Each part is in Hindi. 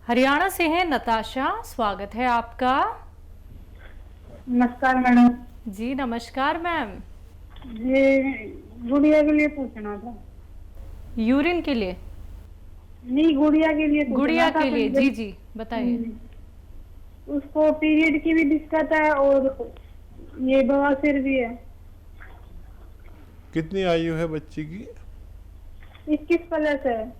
हरियाणा से हैं नताशा, स्वागत है आपका। नमस्कार मैडम। जी नमस्कार मैम। ये गुड़िया के लिए पूछना था। यूरिन के लिए? नहीं, गुड़िया के लिए पूछना गुड़िया था। के लिए, जी जी बताइए। उसको पीरियड की भी दिक्कत है और ये बवासीर भी है। कितनी आयु है बच्ची की? 21 प्लस है।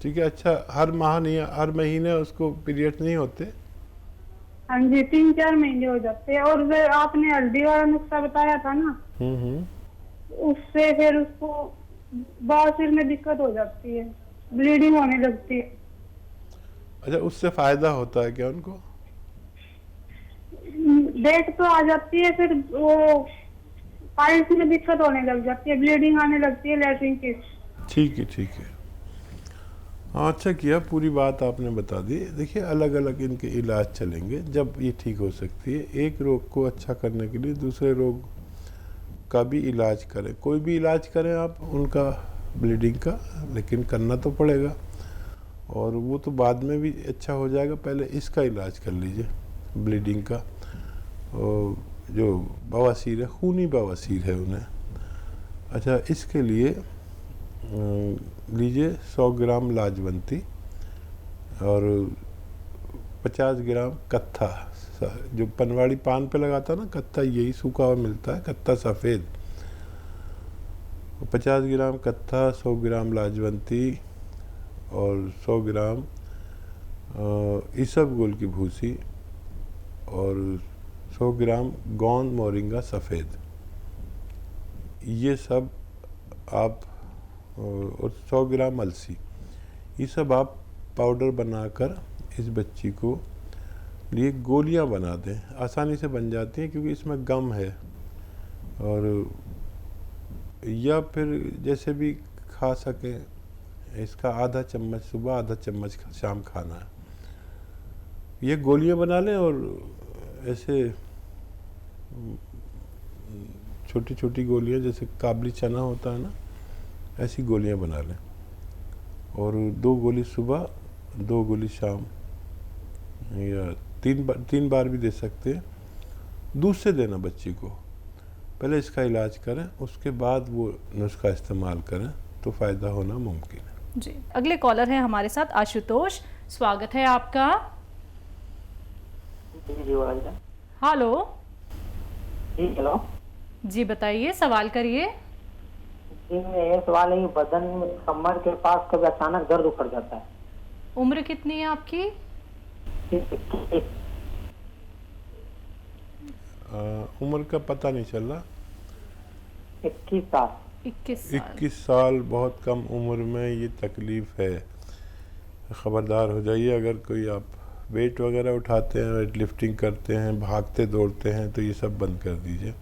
ठीक है। अच्छा, हर माह नहीं, हर महीने उसको पीरियड नहीं होते? हाँ जी, 3-4 महीने हो जाते हैं। और जो आपने हल्दी वाला नुस्खा बताया था ना, उससे फिर उसको बवासीर में दिक्कत हो जाती है, ब्लीडिंग होने लगती है। अच्छा, उससे फायदा होता है क्या उनको? डेट तो आ जाती है, फिर वो पाइल्स में दिक्कत होने लग जाती है, ब्लीडिंग आने लगती है लैट्रिन की। ठीक है, ठीक है। हाँ, अच्छा किया, पूरी बात आपने बता दी। देखिए, अलग अलग इनके इलाज चलेंगे जब ये ठीक हो सकती है। एक रोग को अच्छा करने के लिए दूसरे रोग का भी इलाज करें। कोई भी इलाज करें आप उनका, ब्लीडिंग का, लेकिन करना तो पड़ेगा। और वो तो बाद में भी अच्छा हो जाएगा, पहले इसका इलाज कर लीजिए, ब्लीडिंग का। और जो बवासीर है, खूनी बवासीर है उन्हें। अच्छा, इसके लिए लीजिए 100 ग्राम लाजवंती और 50 ग्राम कत्था, जो पनवाड़ी पान पे लगाता है ना कत्था, यही सूखा हुआ मिलता है, कत्था सफ़ेद। 50 ग्राम कत्था, 100 ग्राम लाजवंती और 100 ग्राम इसबगोल की भूसी और 100 ग्राम गोंद मोरिंगा सफ़ेद, ये सब आप, और 100 ग्राम अलसी, ये सब आप पाउडर बनाकर इस बच्ची को लिए गोलियां बना दें। आसानी से बन जाती हैं क्योंकि इसमें गम है। और या फिर जैसे भी खा सकें, इसका आधा चम्मच सुबह, आधा चम्मच शाम खाना है। ये गोलियां बना लें और ऐसे छोटी छोटी गोलियां, जैसे काबली चना होता है ना, ऐसी गोलियां बना लें। और 2 गोली सुबह, 2 गोली शाम, या 3 बार भी दे सकते हैं। दूध से देना बच्ची को। पहले इसका इलाज करें, उसके बाद वो नुस्खा इस्तेमाल करें तो फ़ायदा होना मुमकिन है। जी, अगले कॉलर हैं हमारे साथ आशुतोष, स्वागत है आपका। हेलो। हेलो जी बताइए, सवाल करिए। जी, ये सवाल है कि बदन में कमर के पास कभी अचानक दर्द उखड़ जाता है। उम्र कितनी है आपकी? उम्र का पता नहीं चल रहा। 21 साल। 21 साल बहुत कम उम्र में ये तकलीफ़ है। ख़बरदार हो जाइए। अगर कोई आप वेट वगैरह उठाते हैं, वेट लिफ्टिंग करते हैं, भागते दौड़ते हैं, तो ये सब बंद कर दीजिए।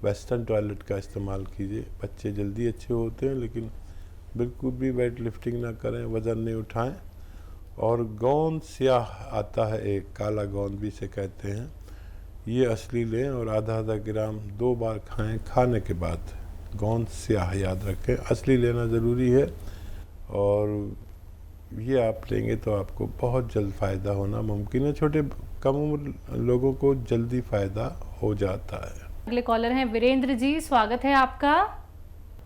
वेस्टर्न टॉयलेट का इस्तेमाल कीजिए। बच्चे जल्दी अच्छे होते हैं, लेकिन बिल्कुल भी वेट लिफ्टिंग ना करें, वज़न नहीं उठाएं। और गोंद स्याह आता है, एक काला गोंद भी इसे कहते हैं, ये असली लें और आधा ग्राम 2 बार खाएं। खाने के बाद गोंद स्याह याद रखें, असली लेना ज़रूरी है। और ये आप लेंगे तो आपको बहुत जल्द फ़ायदा होना मुमकिन है। छोटे कम उम्र लोगों को जल्दी फ़ायदा हो जाता है। अगले कॉलर हैं वीरेंद्र जी, स्वागत है आपका।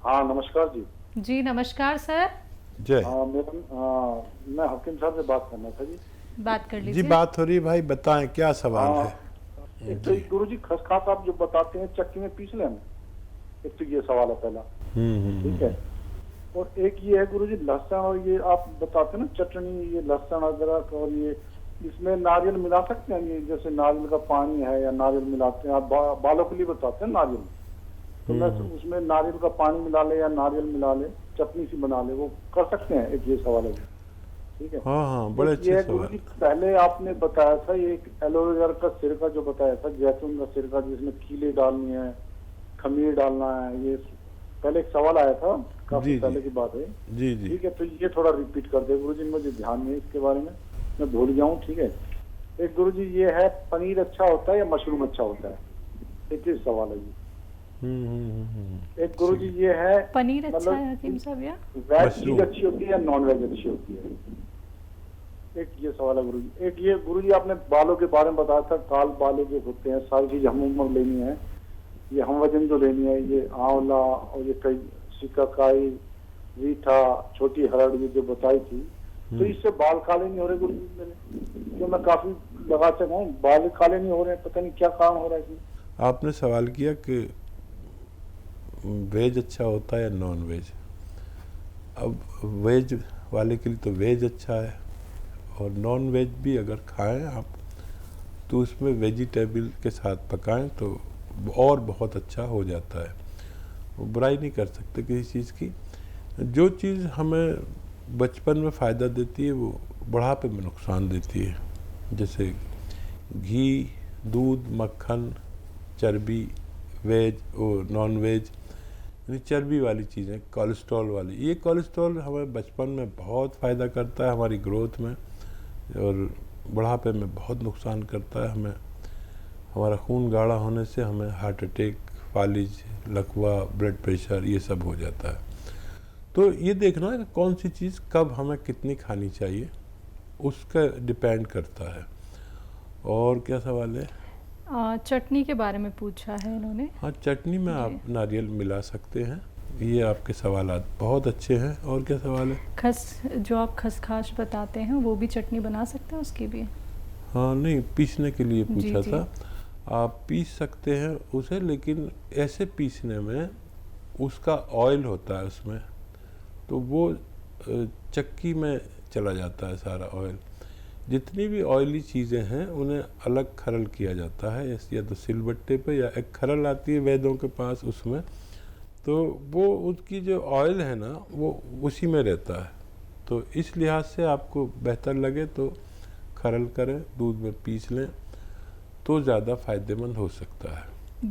हाँ, नमस्कार जी। जी नमस्कार सर। जय। मैडम, मैं हकीम साहब से बात करना था जी। बात कर जी, लीजिए। बात हो रही है भाई, बताएं क्या सवाल है। एक तो गुरु जी खसखस आप जो बताते हैं चक्की में पीस लें, एक तो ये सवाल है पहला। ठीक है। और एक ये है गुरु जी, लहसुन और ये आप बताते हैं ना चटनी, ये लहसुन अदरक, और ये इसमें नारियल मिला सकते हैं? ये जैसे नारियल का पानी है या नारियल मिलाते हैं, आप बालों के लिए बताते हैं नारियल, तो मैं उसमें नारियल का पानी मिला ले या नारियल मिला ले, चटनी सी बना ले, वो कर सकते हैं? एक ये सवाल है। ठीक है। हाँ हाँ, बड़े अच्छे सवाल। पहले आपने बताया था ये एलोवेरा का सिरका जो बताया था, जैतून का सिरका जिसमें कीले डालनी है, खमीर डालना है, ये पहले एक सवाल आया था, काफी पहले की बात है। जी जी। ठीक है, तो ये थोड़ा रिपीट कर दे गुरु जी, मुझे ध्यान नहीं है इसके बारे में, मैं भूल गया हूँ। ठीक है। एक गुरु जी ये है, पनीर अच्छा होता है या मशरूम अच्छा होता है? एक ही सवाल है जी। एक गुरु जी ये है, पनीर अच्छा है हकीम साहब या वेज चीज अच्छी होती है या नॉन वेज अच्छी होती है? एक ये सवाल है गुरुजी, एक ये गुरुजी आपने बालों के बारे में बताया था, काल बालों जो होते हैं, सारी चीज हम उम्र लेनी है, ये हम वजन जो लेनी है, ये आंवला और ये कई सिकाकाई, रीठा, छोटी हरड़ ये जो बताई थी, तो इससे बाल काले नहीं हो रहे गुरुजी मेरे? क्यों मैं काफी लगा चुका हूँ, बाल काले नहीं हो रहे, पता नहीं क्या कारण हो रहा है। आपने सवाल किया कि वेज अच्छा होता है या नॉन वेज। अब वेज वाले के लिए तो वेज अच्छा है, और नॉन वेज भी अगर खाएं आप तो उसमें वेजिटेबल के साथ पकाएं तो और बहुत अच्छा हो जाता है। वो बुराई नहीं कर सकते किसी चीज़ की। जो चीज़ हमें बचपन में फ़ायदा देती है वो बुढ़ापे में नुकसान देती है। जैसे घी, दूध, मक्खन, चर्बी, वेज और नॉन वेज, यानी चर्बी वाली चीज़ें, कोलेस्ट्रॉल वाली। ये कोलेस्ट्रॉल हमें बचपन में बहुत फ़ायदा करता है हमारी ग्रोथ में, और बुढ़ापे में बहुत नुकसान करता है हमें। हमारा खून गाढ़ा होने से हमें हार्ट अटैक, फालिज, लकवा, ब्लड प्रेशर ये सब हो जाता है। तो ये देखना है कि कौन सी चीज़ कब हमें कितनी खानी चाहिए, उसका डिपेंड करता है। और क्या सवाल है? चटनी के बारे में पूछा है इन्होंने। हाँ, चटनी में आप नारियल मिला सकते हैं। ये आपके सवालात बहुत अच्छे हैं। और क्या सवाल है? जो आप खसखस बताते हैं वो भी चटनी बना सकते हैं उसकी भी? हाँ, नहीं, पीसने के लिए पूछा जी। था। आप पीस सकते हैं उसे, लेकिन ऐसे पीसने में उसका ऑयल होता है उसमें, तो वो चक्की में चला जाता है सारा ऑयल। जितनी भी ऑयली चीज़ें हैं उन्हें अलग खरल किया जाता है, या तो सिलबट्टे पे, या एक खरल आती है वैद्यों के पास उसमें, तो वो उसकी जो ऑयल है ना वो उसी में रहता है। तो इस लिहाज से आपको बेहतर लगे तो खरल करें, दूध में पीस लें तो ज़्यादा फ़ायदेमंद हो सकता है।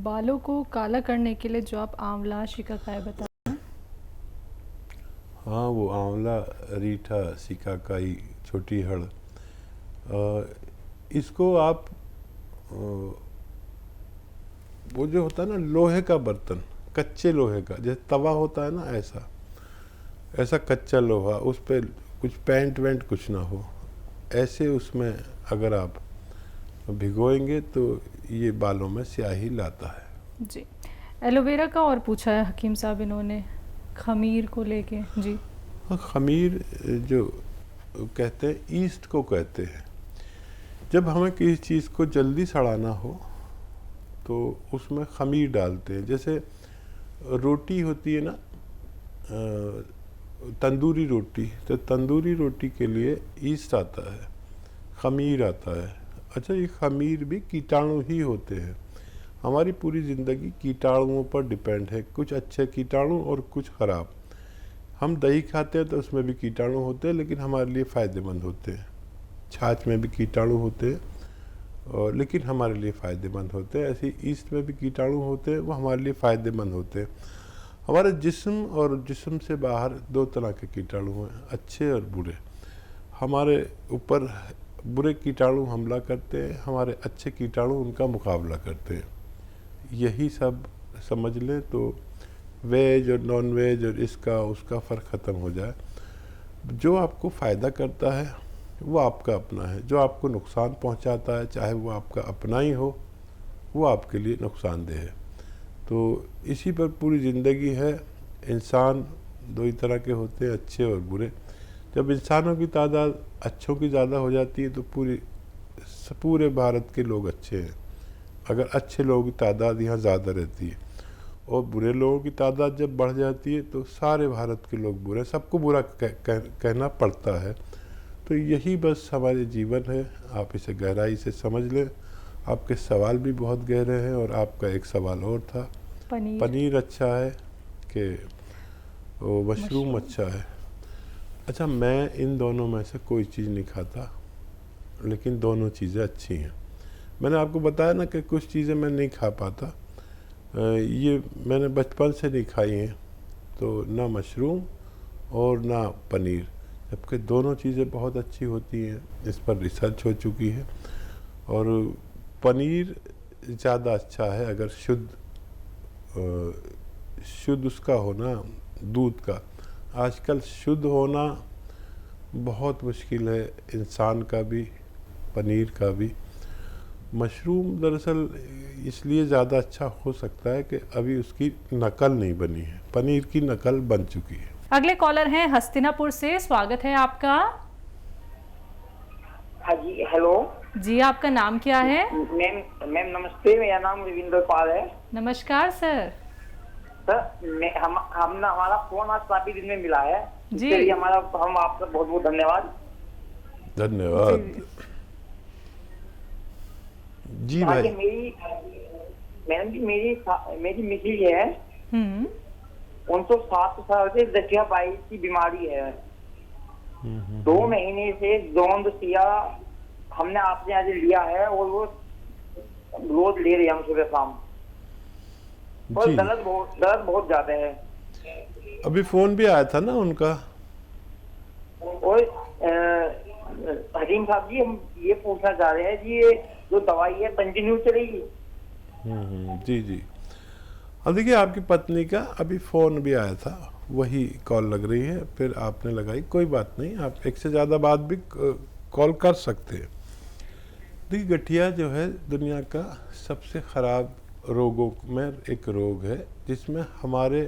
बालों को काला करने के लिए जो आप आंवला, शिकाकाई बताते हैं। हाँ, वो आंवला, रीठा, सिकाकाई, छोटी हड़, इसको आप वो जो होता है ना लोहे का बर्तन, कच्चे लोहे का, जैसे तवा होता है ना, ऐसा कच्चा लोहा, उस पर कुछ पेंट वेंट कुछ ना हो, ऐसे उसमें अगर आप भिगोएंगे तो ये बालों में स्याही लाता है। जी। एलोवेरा का और पूछा है हकीम साहब इन्होंने, खमीर को लेके। जी हाँ, खमीर जो कहते हैं, ईस्ट को कहते हैं। जब हमें किसी चीज़ को जल्दी सड़ाना हो तो उसमें खमीर डालते हैं। जैसे रोटी होती है ना, तंदूरी रोटी, तो तंदूरी रोटी के लिए ईस्ट आता है, खमीर आता है। अच्छा, ये खमीर भी कीटाणु ही होते हैं। हमारी पूरी ज़िंदगी कीटाणुओं पर डिपेंड है, कुछ अच्छे कीटाणु और कुछ ख़राब। हम दही खाते हैं तो उसमें भी कीटाणु होते हैं, लेकिन हमारे लिए फ़ायदेमंद होते हैं। छाछ में भी कीटाणु होते हैं, और लेकिन हमारे लिए फ़ायदेमंद होते हैं। ऐसे ईस्ट में भी कीटाणु होते हैं, वो हमारे लिए फ़ायदेमंद होते हैं। हमारे जिस्म और जिस्म से बाहर दो तरह के कीटाणु हैं, अच्छे और बुरे। हमारे ऊपर बुरे कीटाणु हमला करते हैं, हमारे अच्छे कीटाणु उनका मुकाबला करते हैं। यही सब समझ लें तो वेज और नॉन वेज और इसका उसका फ़र्क ख़त्म हो जाए। जो आपको फ़ायदा करता है वो आपका अपना है, जो आपको नुकसान पहुंचाता है, चाहे वो आपका अपना ही हो, वो आपके लिए नुकसानदेह है। तो इसी पर पूरी ज़िंदगी है। इंसान दो ही तरह के होते हैं, अच्छे और बुरे। जब इंसानों की तादाद अच्छों की ज़्यादा हो जाती है तो पूरे भारत के लोग अच्छे हैं। अगर अच्छे लोगों की तादाद यहाँ ज़्यादा रहती है, और बुरे लोगों की तादाद जब बढ़ जाती है तो सारे भारत के लोग बुरे, सबको बुरा कहना पड़ता है। तो यही बस हमारे जीवन है। आप इसे गहराई से समझ लें। आपके सवाल भी बहुत गहरे हैं। और आपका एक सवाल और था, पनीर अच्छा है कि वो मशरूम अच्छा है? अच्छा, मैं इन दोनों में से कोई चीज़ नहीं खाता, लेकिन दोनों चीज़ें अच्छी हैं। मैंने आपको बताया ना कि कुछ चीज़ें मैं नहीं खा पाता, ये मैंने बचपन से नहीं खाई हैं, तो ना मशरूम और ना पनीर, जबकि दोनों चीज़ें बहुत अच्छी होती हैं। इस पर रिसर्च हो चुकी है। और पनीर ज़्यादा अच्छा है अगर शुद्ध उसका होना, दूध का। आजकल शुद्ध होना बहुत मुश्किल है, इंसान का भी, पनीर का भी। मशरूम दरअसल इसलिए ज़्यादा अच्छा हो सकता है कि अभी उसकी नकल नहीं बनी है, पनीर की नकल बन चुकी है। अगले कॉलर हैं हस्तिनापुर से, स्वागत है आपका। हाँ जी, हेलो जी, आपका नाम क्या है? मैम नमस्ते, मेरा नाम रविंद्र पाल है। नमस्कार सर। सर हमने हमारा फोन आज काफी दिन में मिला है, जी। इसके लिए हम आपका बहुत बहुत धन्यवाद। धन्यवाद जी भाई। मैडम जी मेरी मिसेज है, उनको 7 साल से दस्तियाबाई की बीमारी है। 2 महीने से जोंद सिया हमने आपने आज लिया है और वो रोज ले रहे हैं हम सुबह शाम, और जी। दर्द बहुत ज्यादा है। अभी फोन भी आया था ना उनका। और हकीम साहब जी, हम ये पूछना चाह रहे हैं जी, ये जो दवाई है कंटिन्यू चलेगी? जी जी। अब देखिए, आपकी पत्नी का अभी फ़ोन भी आया था, वही कॉल लग रही है, फिर आपने लगाई, कोई बात नहीं, आप एक से ज़्यादा बात भी कॉल कर सकते हैं। देखिए, गठिया जो है दुनिया का सबसे ख़राब रोगों में एक रोग है, जिसमें हमारे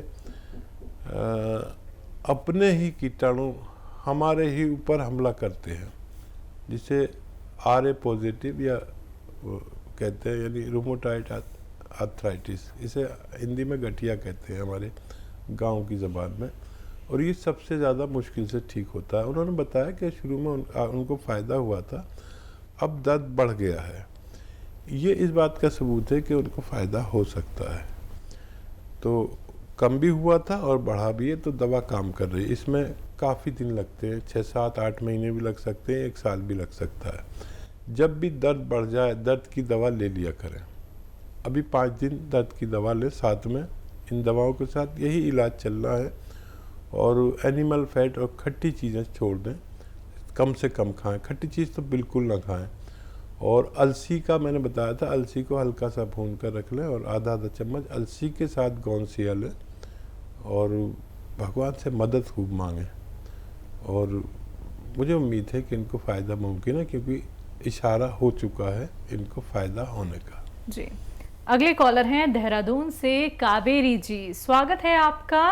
अपने ही कीटाणु हमारे ही ऊपर हमला करते हैं, जिसे RA पॉजिटिव या कहते हैं, यानी रूमेटॉइड आर्थराइटिस, इसे हिंदी में गठिया कहते हैं हमारे गांव की ज़बान में। और ये सबसे ज़्यादा मुश्किल से ठीक होता है। उन्होंने बताया कि शुरू में उनको फ़ायदा हुआ था, अब दर्द बढ़ गया है। ये इस बात का सबूत है कि उनको फ़ायदा हो सकता है। तो कम भी हुआ था और बढ़ा भी है, तो दवा काम कर रही है। इसमें काफ़ी दिन लगते हैं, 6, 7, 8 महीने भी लग सकते हैं, 1 साल भी लग सकता है। जब भी दर्द बढ़ जाए, दर्द की दवा ले लिया करें। अभी 5 दिन दर्द की दवा लें, साथ में इन दवाओं के साथ यही इलाज चलना है। और एनिमल फैट और खट्टी चीज़ें छोड़ दें, कम से कम खाएं, खट्टी चीज़ तो बिल्कुल ना खाएं। और अलसी का मैंने बताया था, अलसी को हल्का सा भून कर रख लें और आधा चम्मच अलसी के साथ गोंद सिया लें, और भगवान से मदद खूब मांगें। और मुझे उम्मीद है कि इनको फ़ायदा मुमकिन है, क्योंकि इशारा हो चुका है इनको फ़ायदा होने का। जी, अगले कॉलर हैं देहरादून से कावेरी जी, स्वागत है आपका।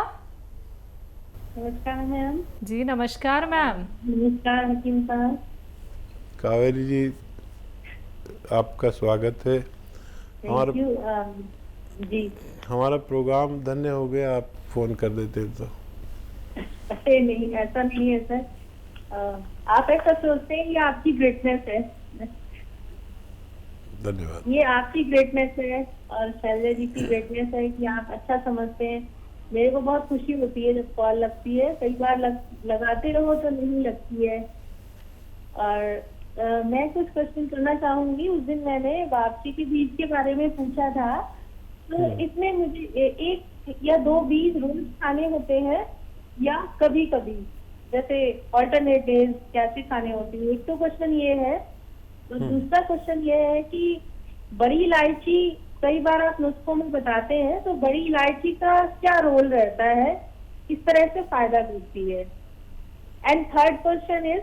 नमस्कार मैम। जी नमस्कार मैम। नमस्कार हकीम साहब। कावेरी जी, आपका स्वागत है। Thank you. जी, हमारा प्रोग्राम धन्य हो गया, आप फ़ोन कर देते तो। अरे नहीं, ऐसा नहीं है सर। आप ऐसा सोचते हैं, ये आपकी ग्रेटनेस है। धन्यवाद। ये आपकी ग्रेटनेस है और शैलजा जी की ग्रेटनेस है कि आप अच्छा समझते हैं। मेरे को बहुत खुशी होती है जब कॉल लगती है, कई बार लगाते रहो तो नहीं लगती है। और मैं कुछ क्वेश्चन करना चाहूंगी। उस दिन मैंने वापसी के बीज के बारे में पूछा था, तो इसमें मुझे 1 या 2 बीज रोज खाने होते हैं या कभी कभी, जैसे ऑल्टरनेट डेज कैसे खाने होते हैं? एक तो क्वेश्चन ये है। तो दूसरा क्वेश्चन ये है कि बड़ी इलायची कई बार आप नुस्खों में बताते हैं, तो बड़ी इलायची का क्या रोल रहता है, किस तरह से फायदा देती है? एंड थर्ड क्वेश्चन इज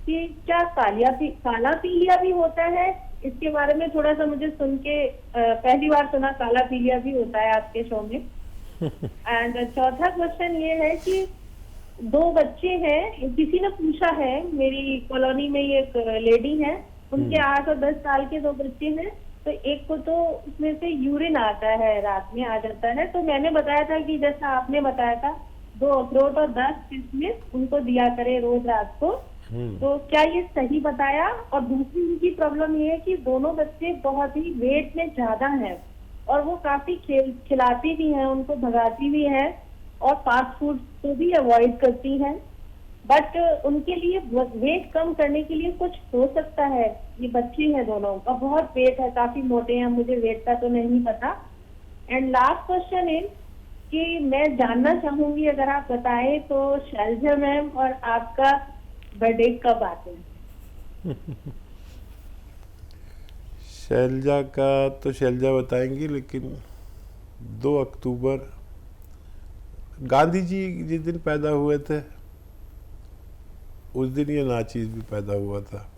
कि क्या काला पीलिया भी होता है? इसके बारे में थोड़ा सा मुझे सुन के पहली बार सुना, काला पीलिया भी होता है आपके शो में। एंड चौथा क्वेश्चन ये है कि 2 बच्चे हैं, किसी ने पूछा है, मेरी कॉलोनी में ये एक लेडी है, उनके 8 और 10 साल के 2 बच्चे हैं। तो एक को तो उसमें से यूरिन आता है, रात में आ जाता है। तो मैंने बताया था कि जैसा आपने बताया था, 2 अखरोट और 10 किशमिश उनको दिया करे रोज रात को। तो क्या ये सही बताया? और दूसरी उनकी प्रॉब्लम ये है कि दोनों बच्चे बहुत ही वेट में ज्यादा हैं और वो काफी खिलाती भी हैं, उनको भगाती भी हैं और फास्ट फूड को भी अवॉइड करती हैं। बट उनके लिए वेट कम करने के लिए कुछ हो सकता है? ये बच्चे हैं दोनों का, बहुत वेट है, काफी मोटे हैं, मुझे वेट का तो नहीं पता। एंड लास्ट क्वेश्चन इज कि मैं जानना चाहूंगी, अगर आप बताएं तो, शैलजा मैम और आपका बर्थडे कब आते हैं? शैलजा का तो शैलजा बताएंगी, लेकिन 2 अक्टूबर गांधी जी जिस दिन पैदा हुए थे, उस दिन ये नाचीज़ भी पैदा हुआ था।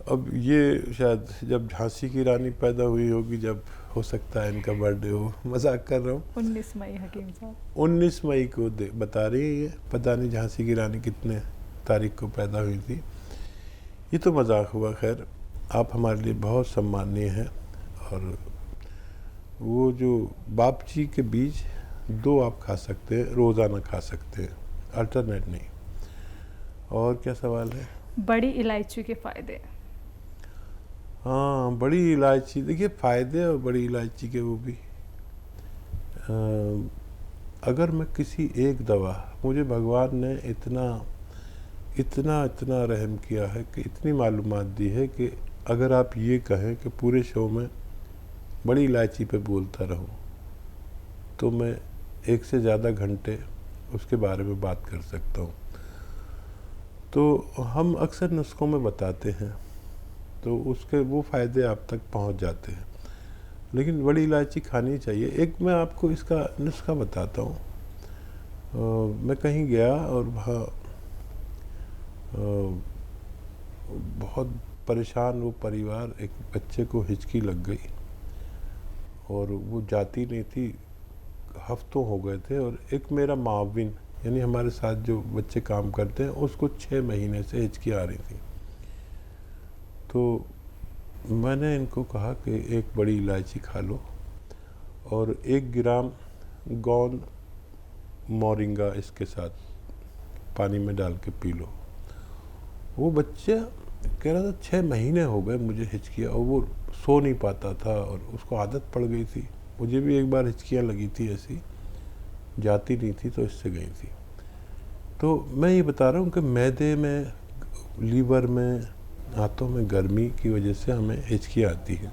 अब ये शायद जब झांसी की रानी पैदा हुई होगी, जब हो सकता है इनका बर्थडे हो, मजाक कर रहा हूँ। 19 मई हकीम साहब, 19 मई को बता रही है ये, पता नहीं झांसी की रानी कितने तारीख को पैदा हुई थी। ये तो मजाक हुआ। खैर, आप हमारे लिए बहुत सम्मानीय हैं। और वो जो बापची के बीज 2 आप खा सकते हैं, रोज़ाना खा सकते हैं, अल्टरनेट नहीं। और क्या सवाल है? बड़ी इलायची के फायदे। हाँ, बड़ी इलायची, देखिए फ़ायदे और बड़ी इलायची के वो भी। अगर मैं किसी एक दवा, मुझे भगवान ने इतना इतना इतना रहम किया है कि इतनी मालूमात दी है कि अगर आप ये कहें कि पूरे शो में बड़ी इलायची पे बोलता रहूं, तो मैं 1 से ज़्यादा घंटे उसके बारे में बात कर सकता हूँ। तो हम अक्सर नुस्खों में बताते हैं, तो उसके वो फ़ायदे आप तक पहुँच जाते हैं। लेकिन बड़ी इलायची खानी चाहिए। एक मैं आपको इसका नुस्खा बताता हूँ। मैं कहीं गया और वहाँ बहुत परेशान वो परिवार, एक बच्चे को हिचकी लग गई और वो जाती नहीं थी, हफ्तों हो गए थे। और एक मेरा माविन, यानी हमारे साथ जो बच्चे काम करते हैं, उसको 6 महीने से हिचकी आ रही थी। तो मैंने इनको कहा कि एक बड़ी इलायची खा लो और 1 ग्राम गोंद मोरिंगा इसके साथ पानी में डाल के पी लो। वो बच्चा कह रहा था 6 महीने हो गए मुझे हिचकियाँ, और वो सो नहीं पाता था और उसको आदत पड़ गई थी। मुझे भी एक बार हिचकियाँ लगी थी, ऐसी जाती नहीं थी तो इससे गई थी। तो मैं ये बता रहा हूँ कि मैदे में, लीवर में, हाथों में गर्मी की वजह से हमें हिचकी आती है,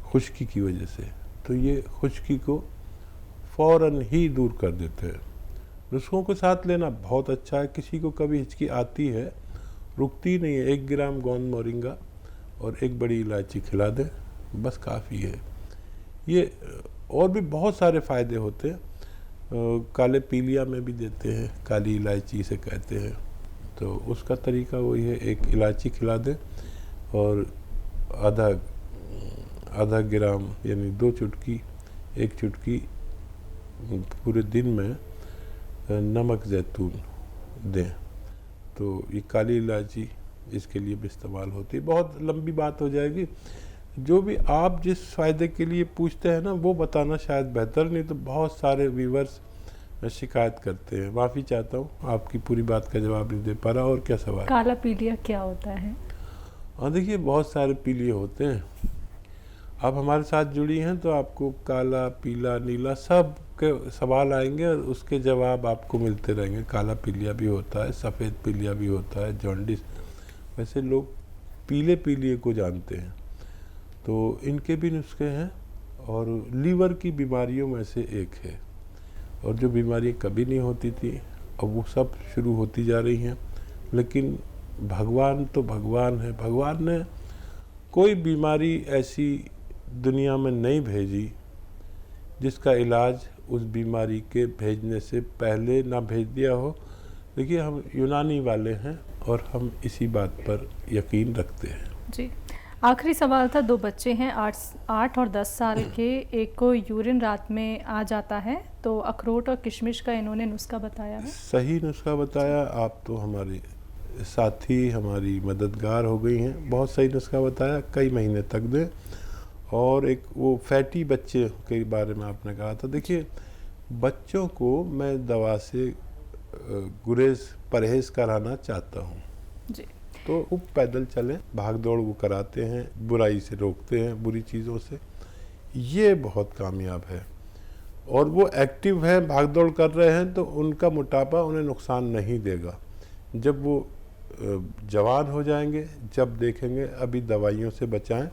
खुश्की की वजह से। तो ये खुश्की को फ़ौरन ही दूर कर देते हैं। नुस्खों को साथ लेना बहुत अच्छा है। किसी को कभी हिचकी आती है, रुकती नहीं है, 1 ग्राम गोंद मोरिंगा और 1 बड़ी इलायची खिला दें, बस काफ़ी है। ये और भी बहुत सारे फ़ायदे होते हैं। काले पीलिया में भी देते हैं, काली इलायची से कहते हैं। तो उसका तरीका वही है, 1 इलायची खिला दें और आधा ग्राम यानी 2 चुटकी, 1 चुटकी पूरे दिन में नमक ज़ैतून दें। तो ये काली इलायची इसके लिए भी इस्तेमाल होती है। बहुत लंबी बात हो जाएगी। जो भी आप जिस फ़ायदे के लिए पूछते हैं ना, वो बताना शायद बेहतर, नहीं तो बहुत सारे व्यूवर्स शिकायत करते हैं। माफ़ी चाहता हूँ, आपकी पूरी बात का जवाब नहीं दे पा रहा। और क्या सवाल? काला पीलिया क्या होता है? हाँ, देखिए बहुत सारे पीलिए होते हैं। आप हमारे साथ जुड़ी हैं तो आपको काला, पीला, नीला सब के सवाल आएंगे और उसके जवाब आपको मिलते रहेंगे। काला पीलिया भी होता है, सफ़ेद पीलिया भी होता है, जॉन्डिस। वैसे लोग पीले पीलिए को जानते हैं। तो इनके भी नुस्खे हैं और लीवर की बीमारियों में से एक है। और जो बीमारी कभी नहीं होती थी, अब वो सब शुरू होती जा रही हैं। लेकिन भगवान तो भगवान है। भगवान ने कोई बीमारी ऐसी दुनिया में नहीं भेजी जिसका इलाज उस बीमारी के भेजने से पहले ना भेज दिया हो। देखिए, हम यूनानी वाले हैं और हम इसी बात पर यकीन रखते हैं। जी, आखिरी सवाल था। 2 बच्चे हैं, 8 और 10 साल के। एक को यूरिन रात में आ जाता है, तो अखरोट और किशमिश का इन्होंने नुस्खा बताया है। सही नुस्खा बताया। आप तो हमारे साथी, हमारी मददगार हो गई हैं। बहुत सही नुस्खा बताया, कई महीने तक दें। और एक वो फैटी बच्चे के बारे में आपने कहा था। देखिए, बच्चों को मैं दवा से परहेज़ कराना चाहता हूँ। जी, तो वो पैदल चलें, भाग दौड़ वो कराते हैं, बुराई से रोकते हैं, बुरी चीज़ों से। ये बहुत कामयाब है। और वो एक्टिव है, भाग दौड़ कर रहे हैं, तो उनका मोटापा उन्हें नुकसान नहीं देगा। जब वो जवान हो जाएंगे, जब देखेंगे, अभी दवाइयों से बचाएं।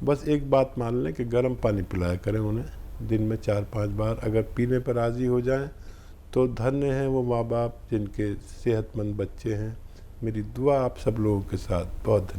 बस एक बात मान लें कि गर्म पानी पिलाया करें उन्हें दिन में 4-5 बार। अगर पीने पर राज़ी हो जाएं तो धन्य हैं वो माँ बाप जिनके सेहतमंद बच्चे हैं। मेरी दुआ आप सब लोगों के साथ। बहुत धन्यवाद।